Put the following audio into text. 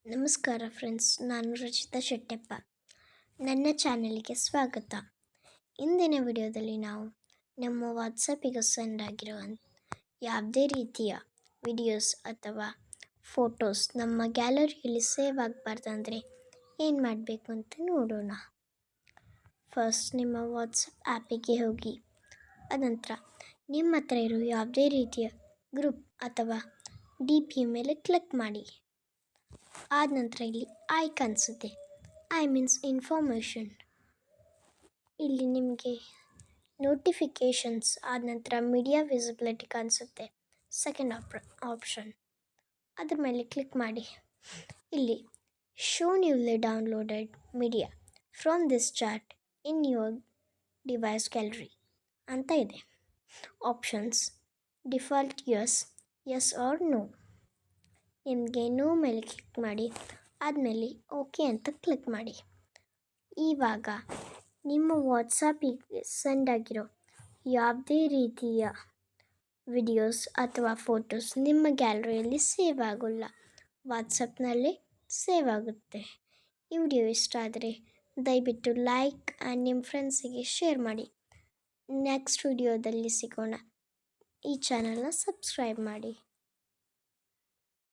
ನಮಸ್ಕಾರ ಫ್ರೆಂಡ್ಸ್, ನಾನು ರಚಿತಾ ಶೆಟ್ಟೆಪ್ಪ. ನನ್ನ ಚಾನಲ್ಗೆ ಸ್ವಾಗತ. ಇಂದಿನ ವಿಡಿಯೋದಲ್ಲಿ ನಾವು ನಮ್ಮ ವಾಟ್ಸಪ್ಪಿಗೆ ಸೆಂಡ್ ಆಗಿರೋ ಯಾವುದೇ ರೀತಿಯ ವಿಡಿಯೋಸ್ ಅಥವಾ ಫೋಟೋಸ್ ನಮ್ಮ ಗ್ಯಾಲರಿಯಲ್ಲಿ ಸೇವ್ ಆಗಬಾರ್ದಂದರೆ ಏನು ಮಾಡಬೇಕು ಅಂತ ನೋಡೋಣ. ಫಸ್ಟ್ ನಿಮ್ಮ ವಾಟ್ಸಪ್ ಆ್ಯಪಿಗೆ ಹೋಗಿ, ಅನಂತರ ನಿಮ್ಮ ಹತ್ರ ಇರೋ ಯಾವುದೇ ರೀತಿಯ ಗ್ರೂಪ್ ಅಥವಾ DP ಮೇಲೆ ಕ್ಲಿಕ್ ಮಾಡಿ. ಆದ ನಂತರ ಇಲ್ಲಿ ಐ ಕಾಣಿಸುತ್ತೆ, ಐ ಮೀನ್ಸ್ ಇನ್ಫಾರ್ಮೇಷನ್. ಇಲ್ಲಿ ನಿಮಗೆ ನೋಟಿಫಿಕೇಷನ್ಸ್ ಆದ ನಂತರ ಮೀಡಿಯಾ ವಿಸಿಬಿಲಿಟಿ ಕಾಣಿಸುತ್ತೆ, ಸೆಕೆಂಡ್ ಆಪ್ಷನ್. ಅದ್ರ ಮೇಲೆ ಕ್ಲಿಕ್ ಮಾಡಿ. ಇಲ್ಲಿ show newly downloaded media from this chat in your device gallery ಅಂತ ಇದೆ. Options default as are no. ನಿಮಗೆ ನೋ ಮೇಲೆ ಕ್ಲಿಕ್ ಮಾಡಿ, ಆದಮೇಲೆ ಓಕೆ ಅಂತ ಕ್ಲಿಕ್ ಮಾಡಿ. ಇವಾಗ ನಿಮ್ಮ ವಾಟ್ಸಪ್ಪಿಗೆ ಸೆಂಡ್ ಆಗಿರೋ ಯಾವುದೇ ರೀತಿಯ ವಿಡಿಯೋಸ್ ಅಥವಾ ಫೋಟೋಸ್ ನಿಮ್ಮ ಗ್ಯಾಲರಿಯಲ್ಲಿ ಸೇವ್ ಆಗೋಲ್ಲ, ವಾಟ್ಸಪ್ನಲ್ಲಿ ಸೇವ್ ಆಗುತ್ತೆ. ಈ ವಿಡಿಯೋ ಇಷ್ಟ ಆದರೆ ದಯವಿಟ್ಟು ಲೈಕ್ ಆ್ಯಂಡ್ ನಿಮ್ಮ ಫ್ರೆಂಡ್ಸಿಗೆ ಶೇರ್ ಮಾಡಿ. ನೆಕ್ಸ್ಟ್ ವಿಡಿಯೋದಲ್ಲಿ ಸಿಗೋಣ. ಈ ಚಾನಲ್ನ ಸಬ್ಸ್ಕ್ರೈಬ್ ಮಾಡಿ.